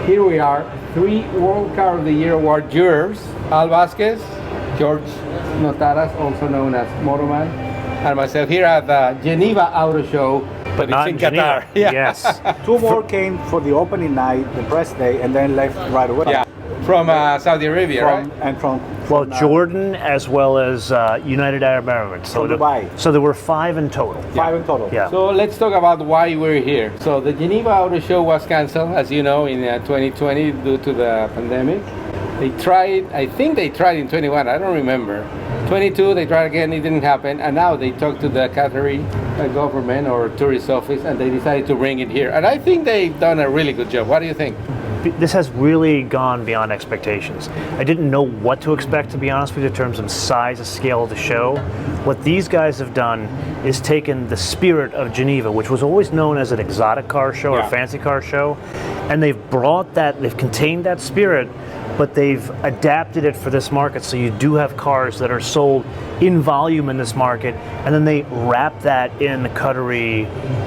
Here we are, 3 World Car of the Year Award jurors, Al Vasquez, George Notaras, also known as Motorman, and myself here at the Geneva Auto Show, but not it's in Geneva. Qatar. Yeah. Yes. 2 more came for the opening night, the press day, and then left right away. Yeah, from Saudi Arabia, right? And from Well, Jordan as well as United Arab Emirates. From Dubai. So there were 5 in total. 5 in total. Yeah. So let's talk about why we're here. So the Geneva Auto Show was canceled, as you know, in 2020 due to the pandemic. They tried, I think they tried in 21, I don't remember. 22, they tried again, it didn't happen. And now they talked to the Qatari government or tourist office and they decided to bring it here. And I think they've done a really good job. What do you think? This has really gone beyond expectations. I didn't know what to expect, to be honest with you, in terms of size and scale of the show. What these guys have done is taken the spirit of Geneva, which was always known as an exotic car show or fancy car show, and they've brought that, they've contained that spirit, but they've adapted it for this market. So you do have cars that are sold in volume in this market, and then they wrap that in the Qatari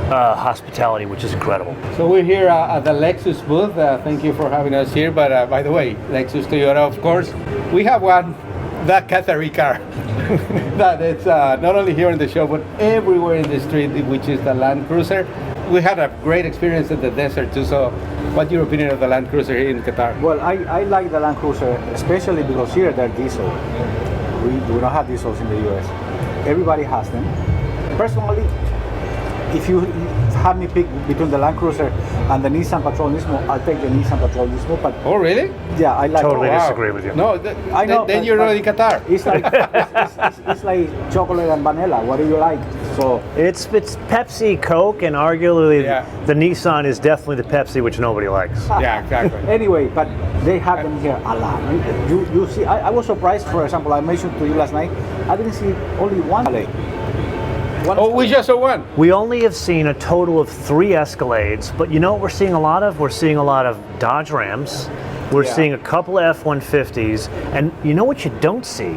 hospitality, which is incredible. So we're here at the Lexus booth. Thank you for having us here. But by the way, Lexus Toyota, of course, we have one, that Qatari car. That it's not only here in the show, but everywhere in the street, which is the Land Cruiser. We had a great experience in the desert too. So what's your opinion of the Land Cruiser here in Qatar? Well, I like the Land Cruiser, especially because here they're diesel. We do not have diesels in the US. Everybody has them. Personally, if you have me pick between the Land Cruiser and the Nissan Patrol Nismo, I'll take the Nissan Patrol Nismo. But Oh, really? yeah, I like Totally it. disagree with you. No, I know, then but- you're not but in Qatar. It's like it's like chocolate and vanilla. What do you like? So It's Pepsi, Coke, and arguably Yeah. the Nissan is definitely the Pepsi, which nobody likes. Yeah, exactly. anyway, but they have them here a lot. You see, I was surprised. For example, I mentioned to you last night, I didn't see only one. Oh, we just saw one. We only have seen a total of 3 Escalades, but you know what we're seeing a lot of? We're seeing a lot of Dodge Rams. We're Yeah. seeing a couple of F-150s, and you know what you don't see?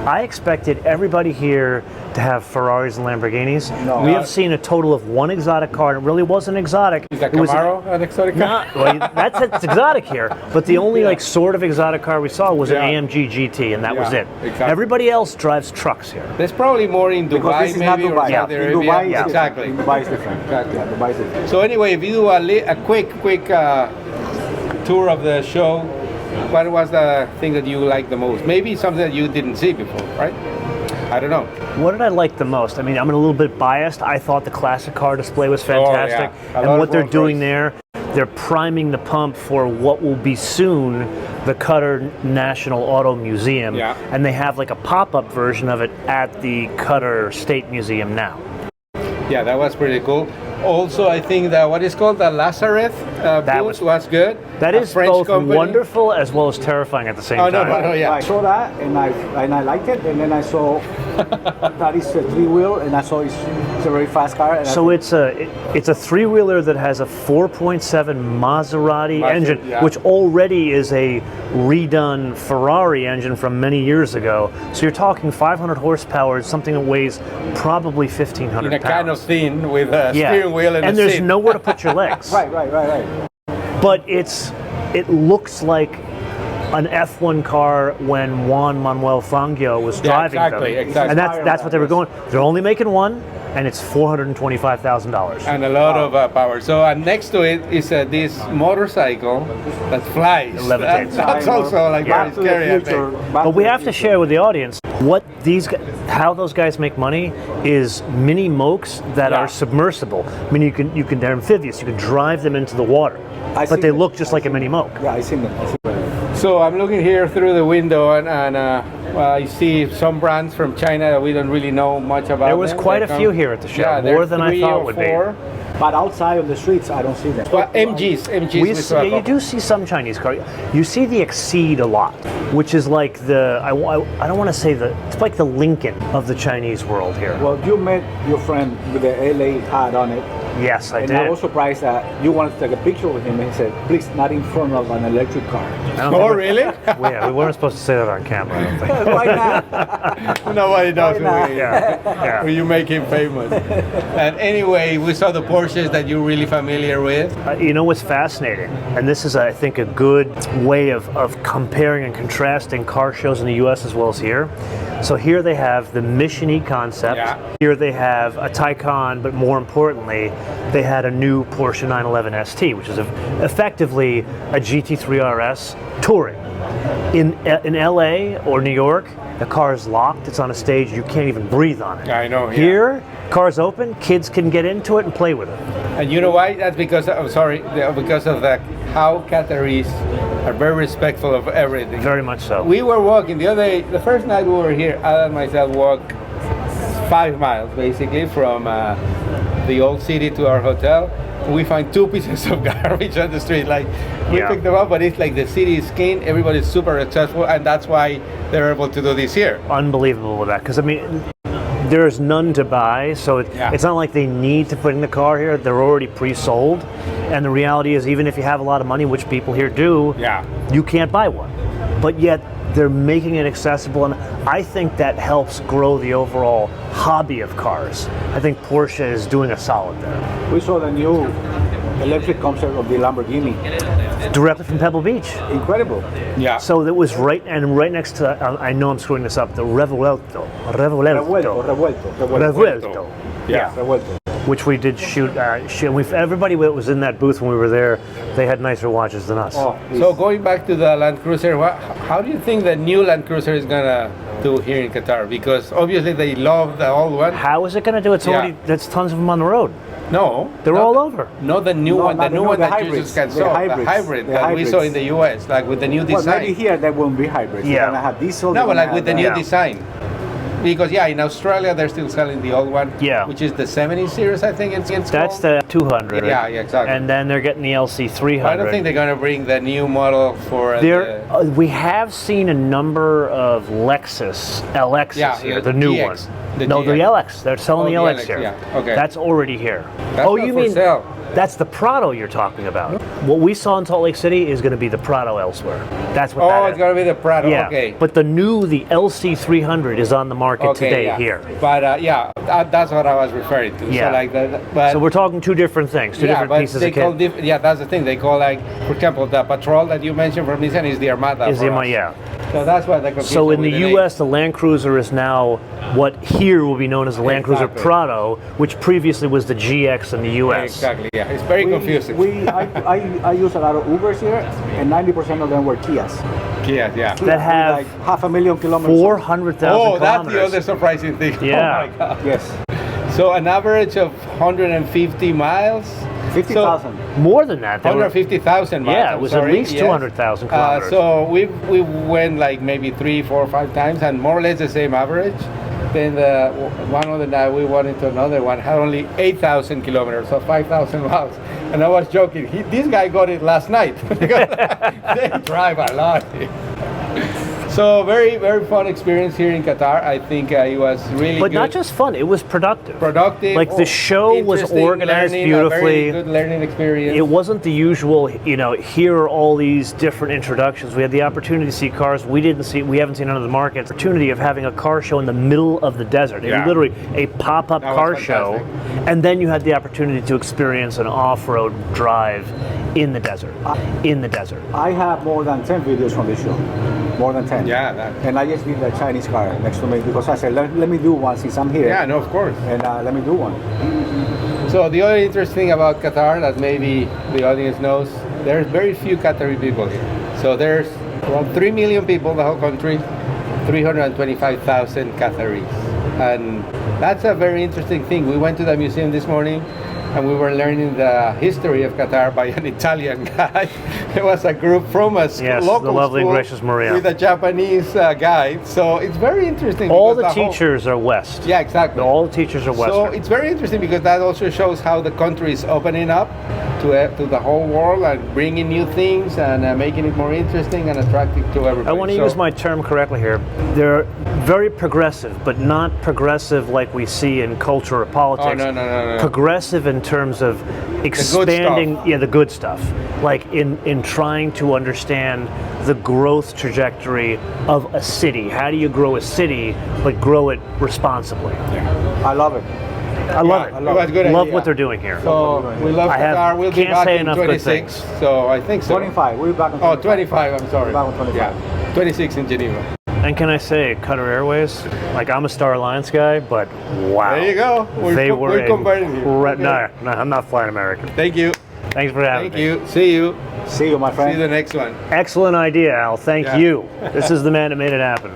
I expected everybody here to have Ferraris and Lamborghinis. No. We have seen a total of 1 exotic car, and it really wasn't exotic. Is that It was Camaro an exotic car? not, well, it's exotic here, but the only like sort of exotic car we saw was Yeah. an AMG GT, and that was Yeah, it. exactly. Everybody else drives trucks here. There's probably more in Because Dubai, this is not maybe, Dubai. or Saudi In Arabia. Dubai, Yeah, it's exactly. different. In Dubai is different. Exactly. Yeah, Dubai is different. So anyway, if you do a quick tour of the show, what was the thing that you liked the most? Maybe something that you didn't see before, right? I don't know. What did I like the most? I mean, I'm a little bit biased. I thought the classic car display was fantastic. A lot And of what they're Rolls doing Royce. there, they're priming the pump for what will be soon the Qatar National Auto Museum. Yeah. And they have like a pop-up version of it at the Qatar State Museum now. Yeah, that was pretty cool. Also, I think that what is called the Lazareth That booth was good. That A is French both company. wonderful as well as terrifying at the same Oh, no, time. no, yeah. I saw that and I liked it, and then I saw that is a 3-wheel, and I saw it's a very fast car. And So it's a 3-wheeler that has a 4.7 Maserati engine, yeah. which already is a redone Ferrari engine from many years ago. So you're talking 500 horsepower, something that weighs probably 1,500 In a pounds. kind of thing with a Yeah. steering wheel and a there's seat. nowhere to put your legs. right. But it looks like an F1 car when Juan Manuel Fangio was driving exactly, them. exactly. And that's what they were going. They're only making one, and it's $425,000. And a lot of power. So next to it is this motorcycle that flies. Levitates. That's also like Back very to scary, the I future. think. Back But we the have to future. share with the audience how those guys make money is mini mokes that Yeah. are submersible. I mean, they're amphibious. You can drive them into the water, I but see they them. look just like a mini moke. Yeah, I seen them. So I'm looking here through the window and I see some brands from China that we don't really know much about. There was them. quite They a few here at the show, Yeah, more there are than I 3 thought or would be. 4. But outside on the streets, I don't see them. Well, MGs we saw a You couple. do see some Chinese cars. You see the Exceed a lot, which is like I don't want to say it's like the Lincoln of the Chinese world here. Well, you met your friend with the LA hat on it. Yes, I and did. I was surprised that you wanted to take a picture with him, and he said, please, not in front of an electric car. Oh, really? We weren't supposed to say that on camera, I don't think. Why not? Nobody knows Why not? who Yeah. you make him famous. And anyway, we saw the Porsches that you're really familiar with. You know what's fascinating, and this is, I think, a good way of comparing and contrasting car shows in the U.S. as well as here. So here they have the Mission E concept. Yeah. Here they have a Taycan, but more importantly, they had a new Porsche 911 ST, which is effectively a GT3 RS touring. In LA or New York, the car is locked. It's on a stage. You can't even breathe on it. I know. Yeah. Here, car's open. Kids can get into it and play with it. And you know why? That's because because of how Qataris are very respectful of everything. Very much so. We were walking the other day. The first night we were here, Ada and myself walked 5 miles basically from the old city to our hotel. We find 2 pieces of garbage on the street. Like we picked them up, but it's like the city is clean. Everybody's super successful, and that's why they're able to do this here. Unbelievable with that, because I mean, there's none to buy, so it's not like they need to put in the car here. They're already pre-sold, and the reality is, even if you have a lot of money, which people here do, you can't buy one. But yet they're making it accessible, and I think that helps grow the overall hobby of cars. I think Porsche is doing a solid there. We saw the new electric concept of the Lamborghini. Directly from Pebble Beach. Incredible. Yeah. So that was right next to, I know I'm screwing this up, the Revuelto. Yeah. Revuelto. Which we did shoot. Everybody that was in that booth when we were there, they had nicer watches than us. So going back to the Land Cruiser, how do you think the new Land Cruiser is gonna do here in Qatar? Because obviously they love the old one. How is it gonna do? There's tons of them on the road. No, they're all over. No, the new one, the new one that users can sell, the hybrid that we saw in the US, like with the new design. Well, maybe here they won't be hybrids. They're gonna have diesel. No, but like with the new design. Because in Australia they're still selling the old one, which is the 70 series, I think it's That's called. the 200. Yeah, exactly. And then they're getting the LC 300. I don't think they're going to bring the new model for. We have seen a number of Lexus LXs here, the new GX, one. the LX. They're selling the LX here. Yeah. Okay. That's already here. That's you mean that's the Prado you're talking about? What we saw in Salt Lake City is going to be the Prado elsewhere. That's what. Oh, it's going to be the Prado. Yeah. Okay. But the LC 300 is on the market today here. But that's what I was referring to. Yeah. So like that. But so we're talking two different things, two different pieces of kit. That's the thing. They call, like, for example, the Patrol that you mentioned from Nissan is the Armada. So that's why the confusion. So in the U.S., the Land Cruiser is now what here will be known as the Land Cruiser Prado, which previously was the GX in the U.S. Exactly. Yeah, it's very confusing. I use a lot of Ubers here, and 90% of them were Kias. Kias, yeah. That have like 500,000 kilometers. 400,000 kilometers. That's the other surprising thing. Yeah. Oh my God. Yes. So an average of 150 miles. 50,000. More than that. 150,000 miles. Yeah, it was at least 200,000 kilometers. So we went like maybe 3, 4, 5 times, and more or less the same average. Then one other night we went into another one, had only 8,000 kilometers, so 5,000 miles. And I was joking, this guy got it last night. They drive a lot. So very, very fun experience here in Qatar. I think it was really good. But not just fun, it was productive. Like the show was organized beautifully. A very good learning experience. It wasn't the usual, here are all these different introductions. We had the opportunity to see cars we haven't seen on the market. The opportunity of having a car show in the middle of the desert. It was literally a pop-up car show. And then you had the opportunity to experience an off-road drive in the desert. I have more than 10 videos from this show. More than 10. Yeah. And I just did the Chinese car next to me because I said, let me do one since I'm here. Yeah, no, of course. And let me do one. So the other interesting thing about Qatar that maybe the audience knows, there's very few Qatari people here. So there's around 3 million people in the whole country, 325,000 Qataris. And that's a very interesting thing. We went to the museum this morning and we were learning the history of Qatar by an Italian guy. There was a group from us, local the lovely school, gracious Maria, with a Japanese guide. So it's very interesting. All the teachers are West. Yeah, exactly. All the teachers are Western. So it's very interesting because that also shows how the country is opening up to the whole world and bringing new things and making it more interesting and attractive to everybody. I want to use my term correctly here. They're very progressive, but not progressive like we see in culture or politics. Oh, no. Progressive in terms of stuff. expanding, the good stuff. Like in trying to understand the growth trajectory of a city. How do you grow a city, but grow it responsibly? I love it. I love it. It was a good Love idea. what they're doing here. So we love I have- Qatar. We'll be can't back say in enough good 26. things. So I think so. 25. We're back on Oh, 25. 25. I'm sorry. Back on 25. Yeah, 26 in Geneva. And can I say, Qatar Airways, like I'm a Star Alliance guy, but wow. There you go. We're converting here. Okay. No, I'm not flying American. Thank you. Thanks for having Thank me. you. See you. See you, my See friend. you the next one. Excellent idea, Al. Thank Yeah. you. This is the man that made it happen.